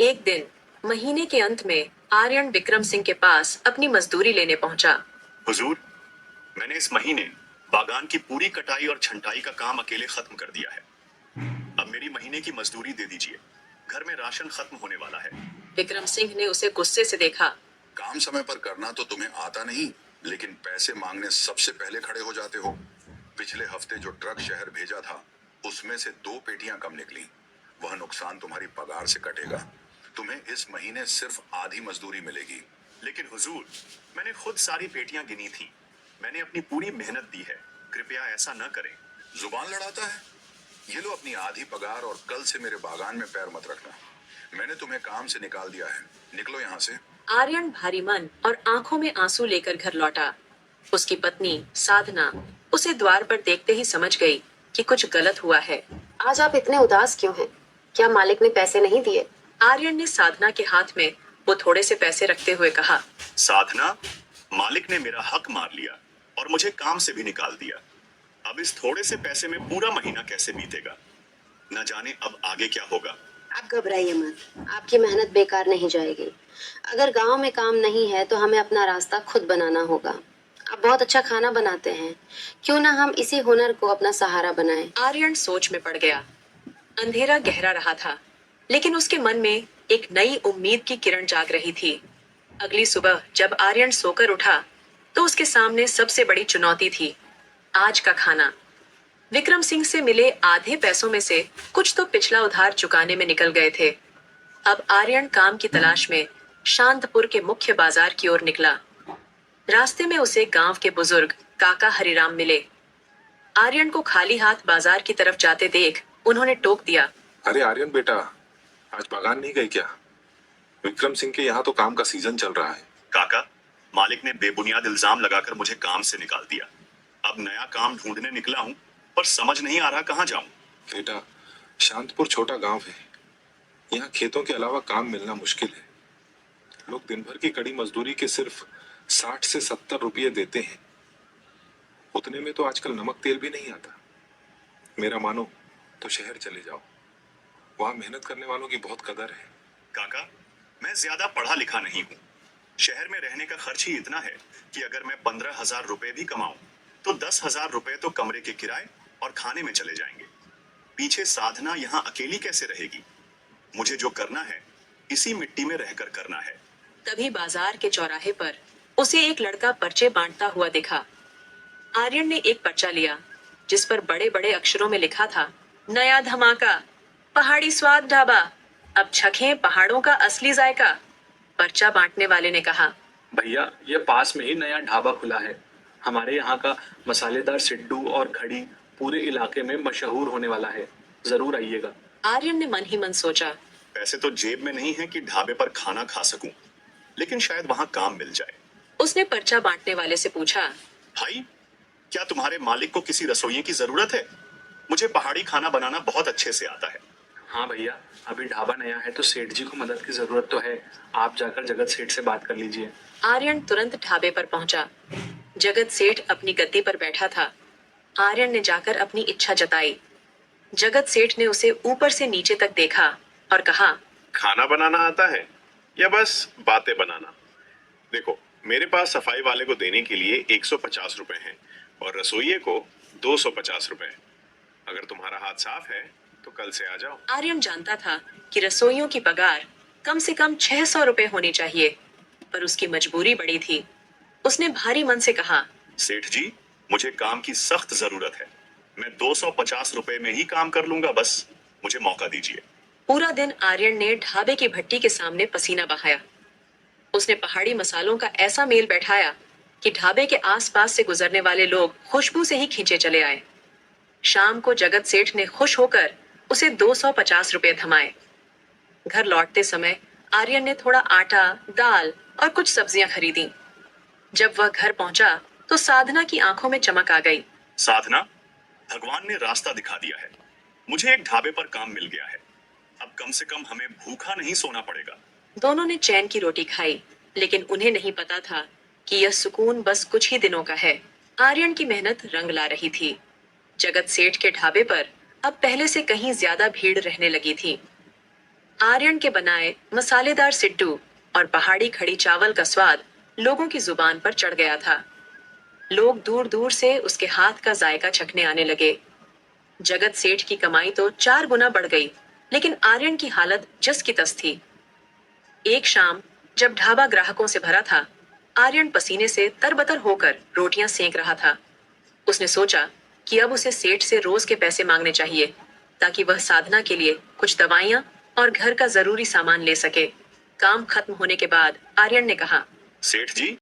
एक दिन महीने के अंत में आर्यन विक्रम सिंह के पास अपनी मजदूरी लेने पहुंचा। हुजूर, मैंने इस महीने बागान की पूरी कटाई और छंटाई का काम अकेले खत्म कर दिया है। अब मेरी महीने की मजदूरी दे दीजिए। घर में राशन खत्म होने वाला है। विक्रम सिंह ने उसे गुस्से से देखा। काम समय पर करना तो तुम्हें आता नहीं, लेकिन पैसे मांगने सबसे पहले खड़े हो जाते हो। पिछले हफ्ते जो ट्रक शहर भेजा था, उसमें से 2 पेटियां कम निकली। वह नुकसान तुम्हारी पगार से कटेगा। तुम्हें इस महीने सिर्फ आधी मजदूरी मिलेगी। लेकिन हुजूर, मैंने खुद सारी पेटियां गिनी थी। मैंने अपनी पूरी मेहनत दी है। कृपया ऐसा न करें। जुबान लड़ाता है। ये लो अपनी आधी पगार और कल से मेरे बागान में पैर मत रखना। मैंने तुम्हें काम से निकाल दिया है। निकलो यहाँ से। आर्यन भारी मन और आंखों में आंसू लेकर घर लौटा। उसकी पत्नी साधना उसे द्वार पर देखते ही समझ गई कि कुछ गलत हुआ है। आज आप इतने उदास क्यों हैं? क्या मालिक ने पैसे नहीं दिए? आर्यन ने साधना के हाथ में वो थोड़े से पैसे रखते हुए कहा। साधना, मालिक ने मेरा हक मार लिया और मुझे काम से भी निकाल दिया। अब इस थोड़े से पैसे में पूरा महीना कैसे बीतेगा? न जाने अब आगे क्या होगा। आप घबराइए मत, आपकी मेहनत बेकार नहीं जाएगी। अगर गांव में काम नहीं है तो हमें अपना रास्ता खुद बनाना होगा। आप बहुत अच्छा खाना बनाते हैं, क्यों ना हम इसी हुनर को अपना सहारा बनाएं। आर्यन सोच में पड़ गया। अंधेरा गहरा रहा था, लेकिन उसके मन में एक नई उम्मीद की किरण जाग रही थी। अगली सुबह जब आर्यन सोकर उठा तो उसके सामने सबसे बड़ी चुनौती थी आज का खाना। विक्रम सिंह से मिले आधे पैसों में से कुछ तो पिछला उधार चुकाने में निकल गए थे। अब आर्यन काम की तलाश में शांतपुर के मुख्य बाजार की ओर निकला। रास्ते में उसे गांव के बुजुर्ग काका हरिराम मिले। आर्यन को खाली हाथ बाजार की तरफ जाते देख उन्होंने टोक दिया। अरे आर्यन बेटा, आज बागान नहीं गए क्या? विक्रम सिंह के यहाँ तो काम का सीजन चल रहा है। काका, मालिक ने बेबुनियाद इल्जाम लगाकर मुझे काम से निकाल दिया। अब नया काम ढूंढने निकला हूँ, पर समझ नहीं आ रहा कहाँ जाऊं। बेटा, शांतपुर छोटा गांव है। यहाँ खेतों के अलावा काम मिलना मुश्किल है। लोग दिन भर की कड़ी मजदूरी के सिर्फ 60 से 70 रुपये देते हैं। उतने में तो आजकल नमक तेल भी नहीं आता। मेरा मानो तो शहर चले जाओ, वहां मेहनत करने वालों की बहुत कदर है। काका, मैं ज्यादा पढ़ा लिखा नहीं हूँ। शहर में रहने का खर्च ही इतना है कि अगर मैं 15,000 रुपए भी कमाऊं तो 10,000 रुपए तो कमरे के किराए और खाने में चले जाएंगे। पीछे साधना यहाँ अकेली कैसे रहेगी? मुझे जो करना है इसी मिट्टी में रहकर करना है। तभी बाजार के चौराहे पर उसे एक लड़का पर्चे बांटता हुआ दिखा। आर्यन ने एक पर्चा लिया जिस पर बड़े बड़े अक्षरों में लिखा था, नया धमाका, पहाड़ी स्वाद ढाबा, अब चखें पहाड़ों का असली जायका। पर्चा बांटने वाले ने कहा, भैया, ये पास में ही नया ढाबा खुला है। हमारे यहाँ का मसालेदार सिड्डू और खड़ी पूरे इलाके में मशहूर होने वाला है। जरूर आइएगा। आर्यन ने मन ही मन सोचा। पैसे तो जेब में नहीं है कि ढाबे पर खाना खा सकूं, लेकिन शायद वहां काम मिल जाए। उसने पर्चा बांटने वाले से पूछा, भाई, क्या तुम्हारे मालिक को किसी रसोइये की जरूरत है? मुझे पहाड़ी खाना बनाना बहुत अच्छे से आता है। हाँ भैया, अभी ढाबा नया है तो सेठ जी को मदद की जरूरत तो है। आप जाकर जगत सेठ से बात कर लीजिए। आर्यन तुरंत ढाबे पर पहुंचा। जगत सेठ अपनी गद्दी पर बैठा था। आर्यन ने जाकर अपनी इच्छा जताई। जगत सेठ ने उसे ऊपर से नीचे तक देखा और कहा, खाना बनाना आता है या बस बातें बनाना? देखो, मेरे पास सफाई वाले को देने के लिए 150 रुपए हैं और रसोइये को 250 रुपए। अगर तुम्हारा हाथ साफ है तो कल से आ जाओ। आर्यन जानता था कि रसोइयों की पगार कम से कम 600 रुपए होनी चाहिए, पर उसकी मजबूरी बड़ी थी। उसने भारी मन से कहा, सेठ जी, मुझे काम की सख्त जरूरत है। मैं 250 रुपए में ही काम कर लूंगा, बस मुझे मौका दीजिए। पूरा दिन आर्यन ने ढाबे की भट्टी के सामने पसीना बहाया। उसने पहाड़ी मसालों का ऐसा मेल बैठाया कि ढाबे के आसपास से गुजरने वाले लोग खुशबू से ही खींचे चले आए। शाम को जगत सेठ ने खुश होकर उसे 250 रुपए थमाए। घर लौटते समय आर्यन ने थोड़ा आटा, दाल और कुछ सब्जियां खरीदी। जब वह घर पहुंचा तो साधना की आंखों में चमक आ गई। साधना, भगवान ने रास्ता दिखा दिया है। मुझे एक ढाबे पर काम मिल गया है। अब कम से कम हमें भूखा नहीं सोना पड़ेगा। दोनों ने चैन की रोटी खाई, लेकिन उन्हें नहीं पता था कि यह सुकून बस कुछ ही दिनों का है। आर्यन की मेहनत रंग ला रही थी। जगत सेठ के ढाबे पर अब पहले से कहीं ज्यादा भीड़ रहने लगी थी। आर्यन के बनाए मसालेदार सिड्डू और पहाड़ी खड़ी चावल का स्वाद लोगों की जुबान पर चढ़ गया था। लोग दूर दूर से उसके हाथ का जायका चखने आने लगे। जगत सेठ की कमाई तो 4 गुना बढ़ गई, लेकिन आर्यन की हालत जस की तस थी। एक शाम जब ढाबा ग्राहकों से भरा था, आर्यन पसीने से तरबतर होकर रोटियां सेंक रहा था। उसने सोचा कि अब उसे सेठ से रोज के पैसे मांगने चाहिए, ताकि वह साधना के लिए कुछ दवाइयां और घर का जरूरी सामान ले सके। काम खत्म होने के बाद आर्यन ने कहा, सेठ जी,